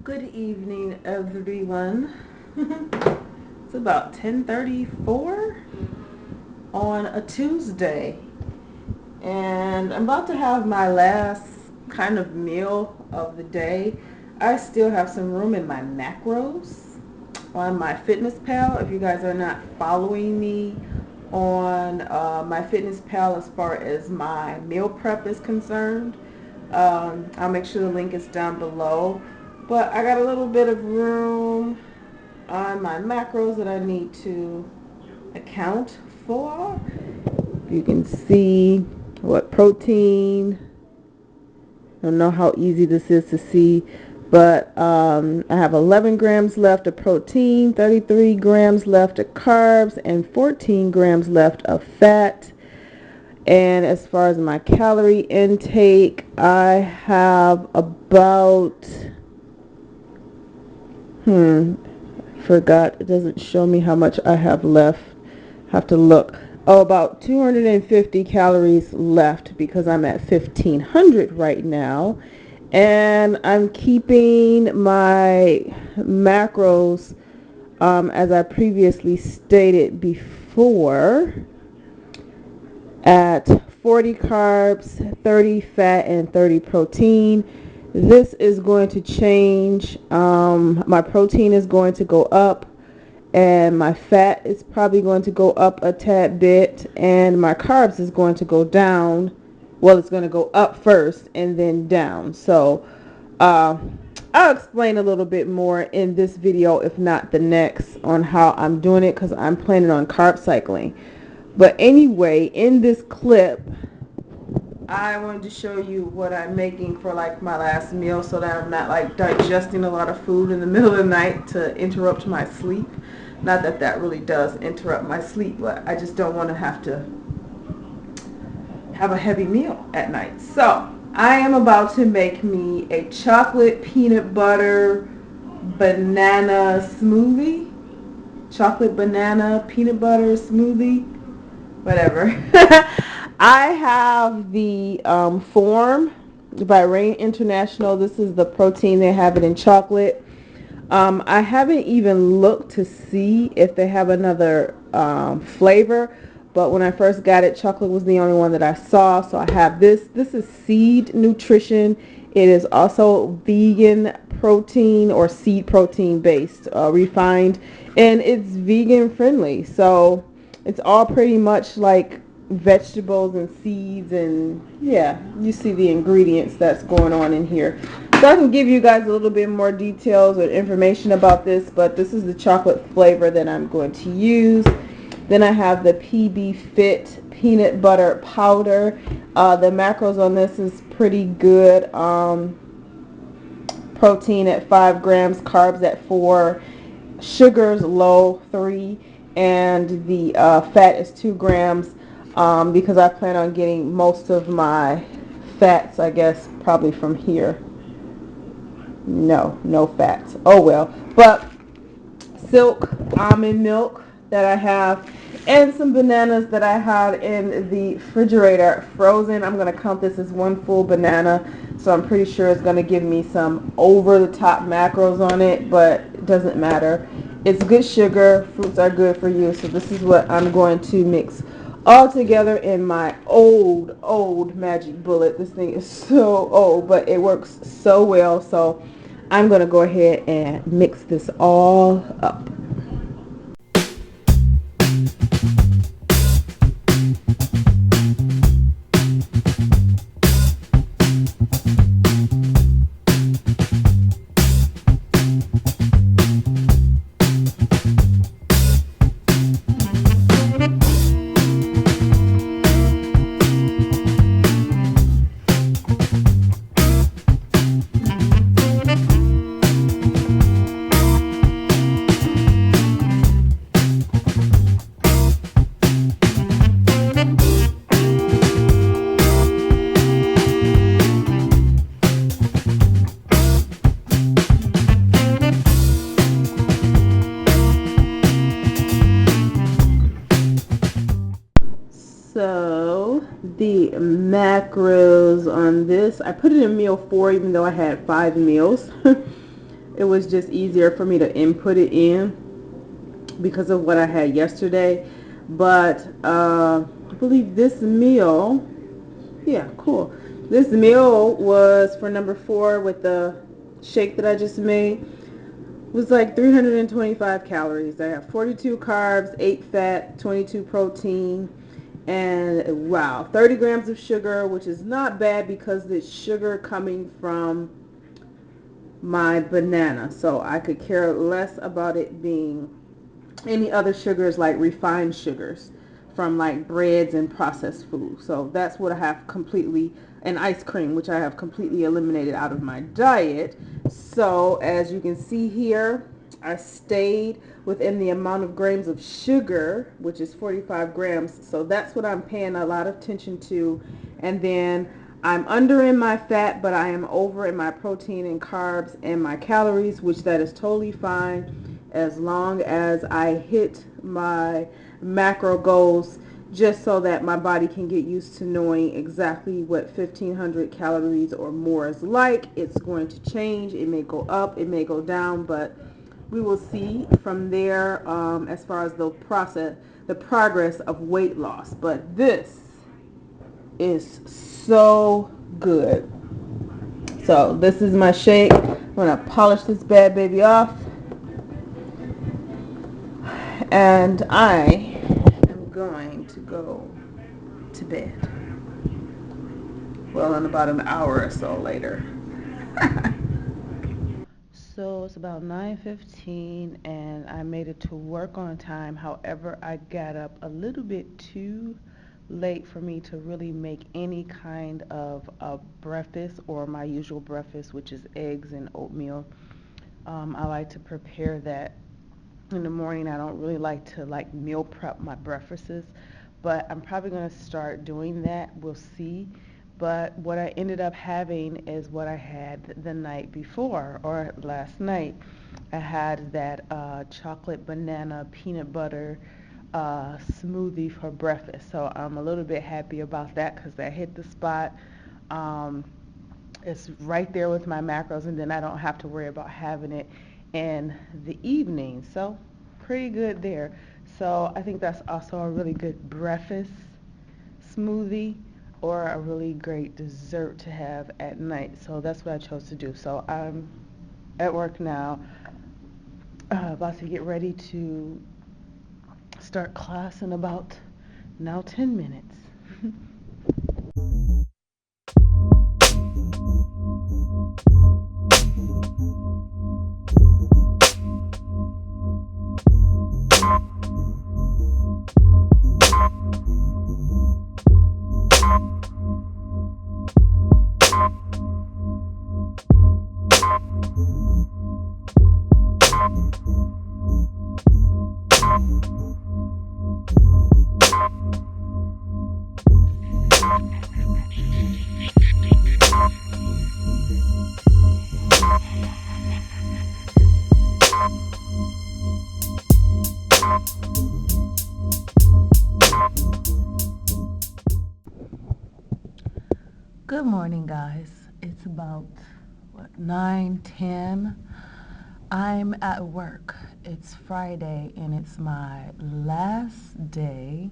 Good evening, everyone. It's about 10:34 on a Tuesday, and I'm about to have my last kind of meal of the day. I still have some room in my macros on MYFITNESSPAL. If you guys are not following me on MYFITNESSPAL as far as my meal prep is concerned, I'll make sure the link is down below. But I got a little bit of room on my macros that I need to account for. You can see what protein. I don't know how easy this is to see, but I have 11 grams left of protein, 33 grams left of carbs, and 14 grams left of fat. And as far as my calorie intake, I have about forgot, it doesn't show me how much I have left. Have to look. Oh, about 250 calories left because I'm at 1500 right now, and I'm keeping my macros as I previously stated before at 40 carbs, 30 fat, and 30 protein. This is going to change. My protein is going to go up, and my fat is probably going to go up a tad bit, and my carbs is going to go down. Well, it's going to go up first and then down. So I'll explain a little bit more in this video, if not the next, on how I'm doing it, because I'm planning on carb cycling. But anyway, in this clip, I wanted to show you what I'm making for like my last meal, so that I'm not like digesting a lot of food in the middle of the night to interrupt my sleep. Not that that really does interrupt my sleep, but I just don't want to have a heavy meal at night. So I am about to make me a chocolate peanut butter banana smoothie. Chocolate banana peanut butter smoothie. Whatever. I have the form by Rain International. This is the protein. They have it in chocolate. I haven't even looked to see if they have another flavor, but when I first got it, chocolate was the only one that I saw. So I have this. This is seed nutrition. It is also vegan protein or seed protein based, refined, and it's vegan friendly. So it's all pretty much like vegetables and seeds, and yeah, you see the ingredients that's going on in here. So I can give you guys a little bit more details or information about this, but this is the chocolate flavor that I'm going to use. Then I have the PB Fit peanut butter powder. The macros on this is pretty good. Protein at 5 grams, carbs at 4, sugars low 3, and the fat is 2 grams. Because I plan on getting most of my fats, I guess, probably from here. No fats. Oh well. But silk almond milk that I have, and some bananas that I had in the refrigerator frozen. I'm going to count this as one full banana, so I'm pretty sure it's going to give me some over-the-top macros on it, but it doesn't matter. It's good sugar. Fruits are good for you, so this is what I'm going to mix all together in my old magic bullet. This thing is so old, but it works so well. So I'm going to go ahead and mix this all up. So the macros on this, I put it in meal 4 even though I had 5 meals. it was just easier for me to input it in because of what I had yesterday. But I believe this meal, yeah, cool. This meal was for number 4 with the shake that I just made. Was like 325 calories. I have 42 carbs, 8 fat, 22 protein, and wow, 30 grams of sugar, which is not bad because it's sugar coming from my banana. So I could care less about it being any other sugars like refined sugars from like breads and processed food. So that's what I have completely, and ice cream, which I have completely eliminated out of my diet. So as you can see here, I stayed within the amount of grams of sugar, which is 45 grams. So that's what I'm paying a lot of attention to. And then I'm under in my fat, but I am over in my protein and carbs and my calories, which that is totally fine as long as I hit my macro goals, just so that my body can get used to knowing exactly what 1500 calories or more is like. It's going to change. It may go up, it may go down, but we will see from there as far as the progress of weight loss. But this is so good. So this is my shake. I'm going to polish this bad baby off. And I am going to go to bed. Well, in about an hour or so later. So it's about 9:15 and I made it to work on time. However, I got up a little bit too late for me to really make any kind of a breakfast or my usual breakfast, which is eggs and oatmeal. I like to prepare that in the morning. I don't really like to meal prep my breakfasts, but I'm probably going to start doing that. We'll see. But what I ended up having is what I had the night before or last night. I had that chocolate banana peanut butter smoothie for breakfast. So I'm a little bit happy about that because that hit the spot. It's right there with my macros, and then I don't have to worry about having it in the evening. So pretty good there. So I think that's also a really good breakfast smoothie or a really great dessert to have at night. So that's what I chose to do. So I'm at work now, about to get ready to start class in about now 10 minutes. Good morning, guys. It's about 9:10. I'm at work. It's Friday and it's my last day.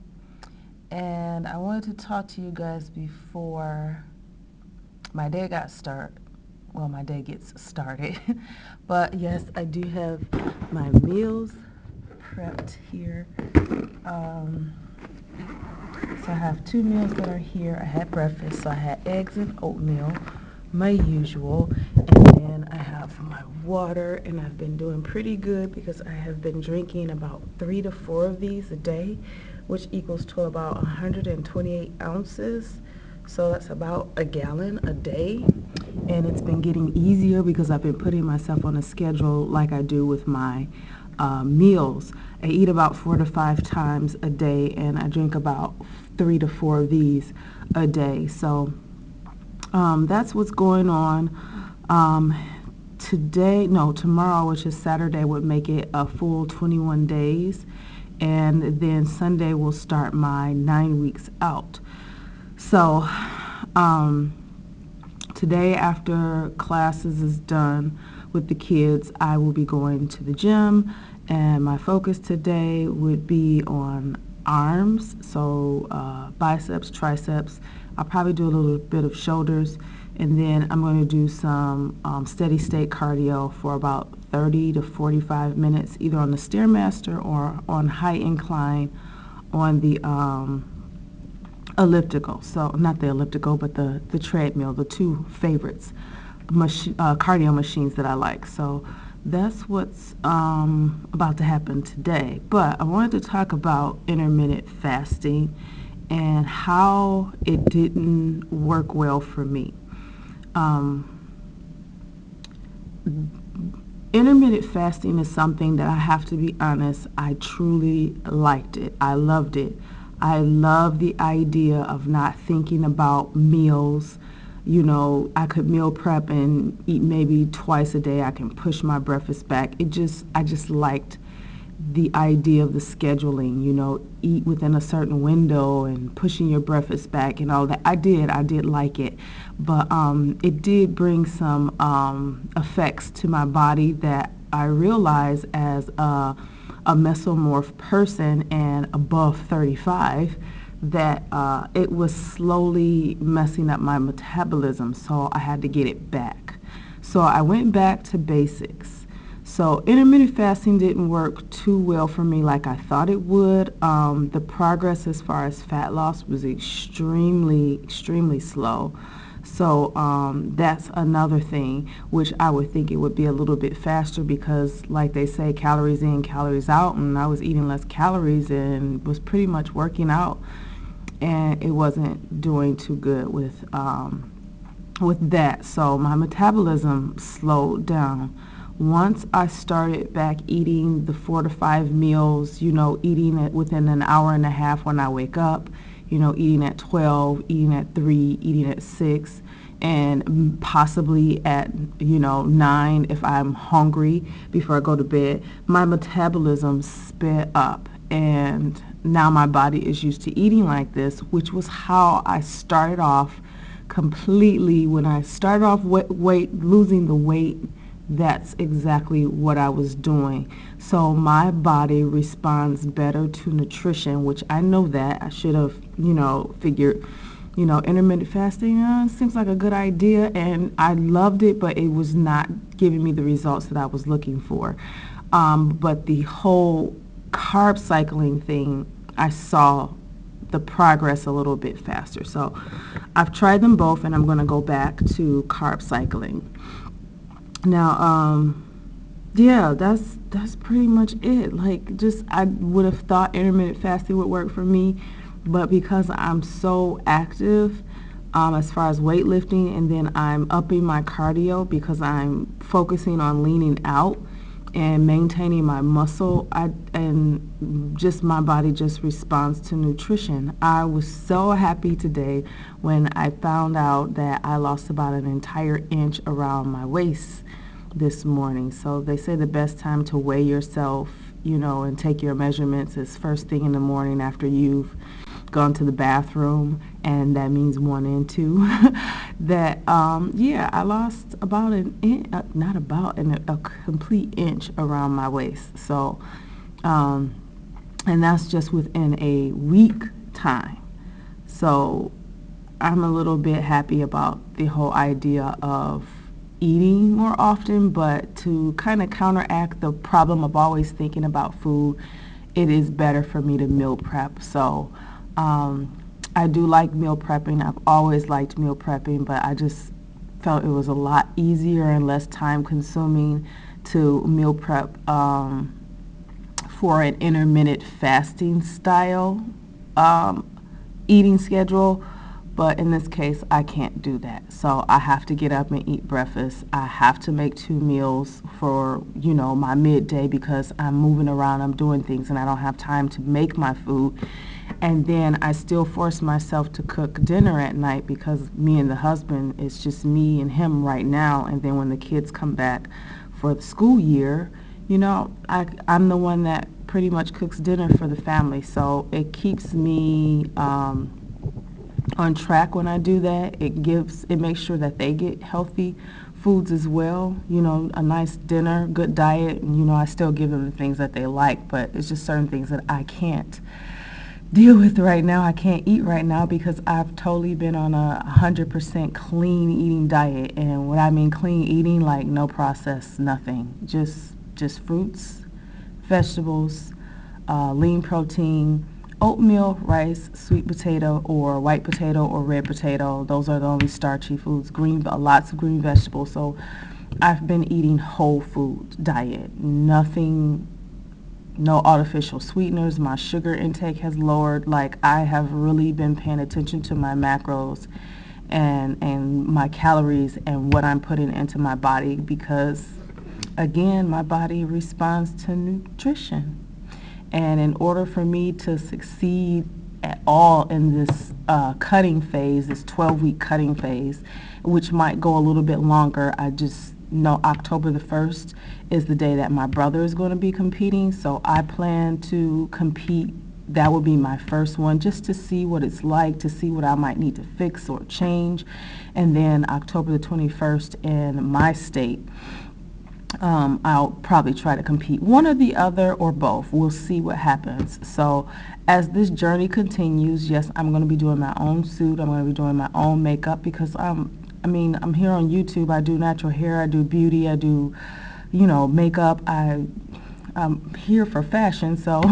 And I wanted to talk to you guys before my day got started. Well, my day gets started. But yes, I do have my meals prepped here. So I have 2 meals that are here. I had breakfast, so I had eggs and oatmeal, my usual, and then I have my water, and I've been doing pretty good because I have been drinking about 3 to 4 of these a day, which equals to about 128 ounces. So that's about a gallon a day, and it's been getting easier because I've been putting myself on a schedule like I do with my meals. I eat about 4 to 5 times a day, and I drink about 3 to 4 of these a day. So that's what's going on. Tomorrow, which is Saturday, would make it a full 21 days, and then Sunday will start my 9 weeks out. So today, after classes is done, with the kids, I will be going to the gym, and my focus today would be on arms, so biceps, triceps. I'll probably do a little bit of shoulders, and then I'm going to do some steady state cardio for about 30 to 45 minutes, either on the Stairmaster or on high incline on the elliptical. So not the elliptical, but the treadmill, the two favorites cardio machines that I like. So that's what's about to happen today. But I wanted to talk about intermittent fasting and how it didn't work well for me. Intermittent fasting is something that I have to be honest, I truly liked it. I loved it. I love the idea of not thinking about meals. You know, I could meal prep and eat maybe twice a day. I can push my breakfast back. I just liked the idea of the scheduling, you know, eat within a certain window and pushing your breakfast back and all that. I did like it, but it did bring some effects to my body that I realized as a mesomorph person and above 35 that it was slowly messing up my metabolism, so I had to get it back. So I went back to basics. So intermittent fasting didn't work too well for me like I thought it would. The progress as far as fat loss was extremely slow. So that's another thing, which I would think it would be a little bit faster because, like they say, calories in, calories out, and I was eating less calories and was pretty much working out, and it wasn't doing too good with that. So my metabolism slowed down. Once I started back eating the 4 to 5 meals, you know, eating it within an hour and a half when I wake up, you know, eating at 12, eating at 3, eating at 6, and possibly at, you know, 9 if I'm hungry before I go to bed, my metabolism sped up. And now my body is used to eating like this, which was how I started off completely. When I started off losing the weight, that's exactly what I was doing. So my body responds better to nutrition, which I know that. I should have, you know, figured, you know, intermittent fasting seems like a good idea, and I loved it, but it was not giving me the results that I was looking for. But the whole carb cycling thing, I saw the progress a little bit faster. So I've tried them both, and I'm going to go back to carb cycling. Now, yeah, that's pretty much it. Like, just I would have thought intermittent fasting would work for me, but because I'm so active as far as weightlifting, and then I'm upping my cardio because I'm focusing on leaning out and maintaining my muscle, and just my body just responds to nutrition. I was so happy today when I found out that I lost about an entire inch around my waist this morning. So they say the best time to weigh yourself, you know, and take your measurements is first thing in the morning after you've gone to the bathroom, and that means 1 and 2. That yeah, I lost about a complete inch around my waist. So and that's just within a week time. So I'm a little bit happy about the whole idea of eating more often, but to kind of counteract the problem of always thinking about food, it is better for me to meal prep. So I do like meal prepping. I've always liked meal prepping, but I just felt it was a lot easier and less time consuming to meal prep for an intermittent fasting style eating schedule. But in this case, I can't do that. So I have to get up and eat breakfast. I have to make 2 meals for, you know, my midday because I'm moving around, I'm doing things, and I don't have time to make my food. And then I still force myself to cook dinner at night because me and the husband, it's just me and him right now. And then when the kids come back for the school year, you know, I'm the one that pretty much cooks dinner for the family. So it keeps me on track when I do that. It makes sure that they get healthy foods as well, you know, a nice dinner, good diet, and, you know, I still give them the things that they like, but it's just certain things that I can't deal with right now. I can't eat right now because I've totally been on a 100% clean eating diet. And what I mean clean eating, like no processed, nothing. Just fruits, vegetables, lean protein, oatmeal, rice, sweet potato, or white potato, or red potato. Those are the only starchy foods. Lots of green vegetables. So I've been eating whole food diet. Nothing, no artificial sweeteners. My sugar intake has lowered. Like, I have really been paying attention to my macros and my calories and what I'm putting into my body, because again, my body responds to nutrition. And in order for me to succeed at all in this cutting phase, this 12-week cutting phase, which might go a little bit longer, I just know October the 1st is the day that my brother is going to be competing. So I plan to compete. That would be my first one, just to see what it's like, to see what I might need to fix or change. And then October the 21st in my state, I'll probably try to compete, one or the other or both. We'll see what happens. So as this journey continues, yes, I'm going to be doing my own suit. I'm going to be doing my own makeup, because I'm here on YouTube. I do natural hair, I do beauty, I do, you know, makeup. I'm here for fashion, so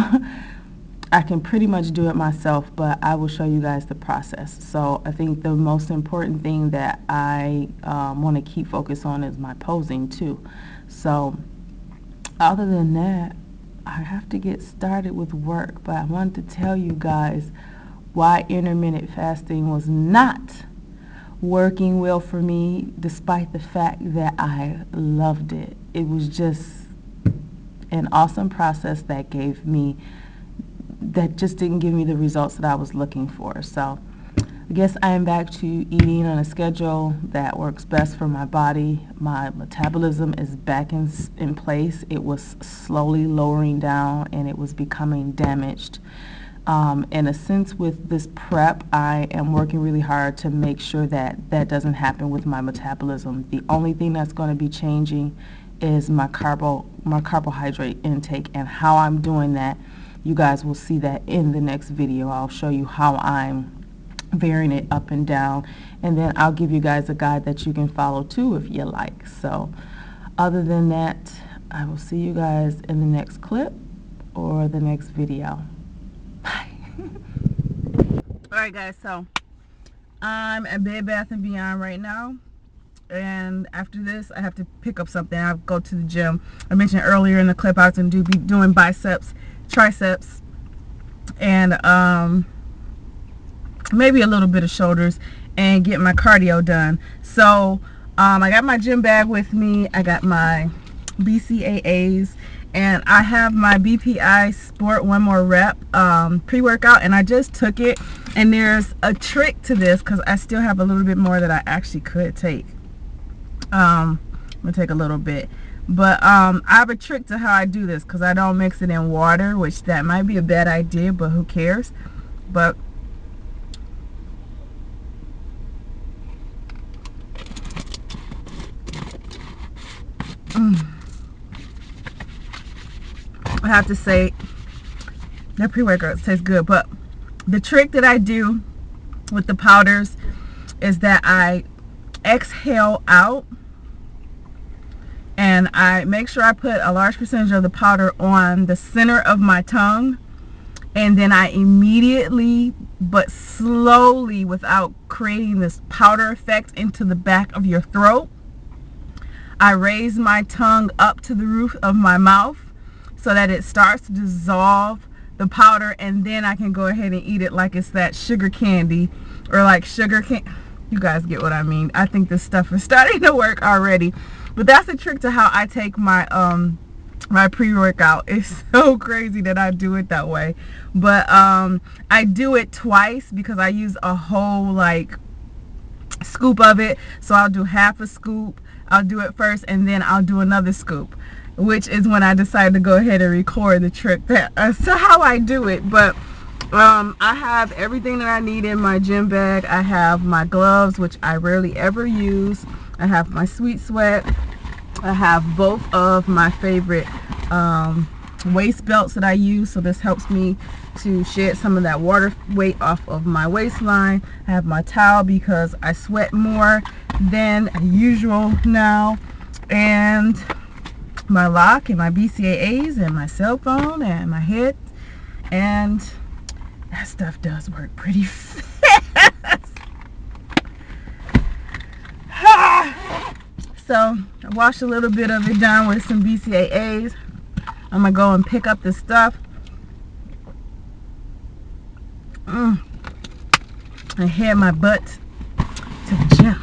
I can pretty much do it myself, but I will show you guys the process. So I think the most important thing that I want to keep focus on is my posing too. So other than that, I have to get started with work, but I wanted to tell you guys why intermittent fasting was not working well for me, despite the fact that I loved it. It was just an awesome process that just didn't give me the results that I was looking for. So I guess I am back to eating on a schedule that works best for my body. My metabolism is back in place. It was slowly lowering down and it was becoming damaged. In a sense, with this prep, I am working really hard to make sure that that doesn't happen with my metabolism. The only thing that's going to be changing is my carbohydrate intake, and how I'm doing that, you guys will see that in the next video. I'll show you how I'm varying it up and down, and then I'll give you guys a guide that you can follow too if you like. So other than that, I will see you guys in the next clip or the next video. Bye. Alright guys, so I'm at Bed Bath & Beyond right now, and after this I have to pick up something. I'll go to the gym. I mentioned earlier in the clip I was going to be doing biceps, triceps, and maybe a little bit of shoulders, and get my cardio done. So I got my gym bag with me. I got my BCAAs, and I have my BPI Sport One More Rep pre-workout, and I just took it. And there's a trick to this, because I still have a little bit more that I actually could take. I'm gonna take a little bit, but I have a trick to how I do this, because I don't mix it in water, which that might be a bad idea, but who cares. But I have to say that pre-workout tastes good. But the trick that I do with the powders is that I exhale out, and I make sure I put a large percentage of the powder on the center of my tongue, and then I immediately but slowly, without creating this powder effect into the back of your throat, I raise my tongue up to the roof of my mouth so that it starts to dissolve the powder, and then I can go ahead and eat it like it's that sugar candy, or like sugar candy. You guys get what I mean. I think this stuff is starting to work already. But that's a trick to how I take my my pre-workout. It's so crazy that I do it that way. But I do it twice, because I use a whole like scoop of it. So I'll do half a scoop. I'll do it first, and then I'll do another scoop, which is when I decided to go ahead and record the trick. That's how I do it. But I have everything that I need in my gym bag. I have my gloves, which I rarely ever use. I I have my Sweet Sweat. I have both of my favorite waist belts that I use, so this helps me to shed some of that water weight off of my waistline. I have my towel because I sweat more than usual now, and my lock and my BCAAs and my cell phone and my head, and that stuff does work pretty fast. So I washed a little bit of it down with some BCAAs. I'm gonna go and pick up this stuff and head my butt to the gym.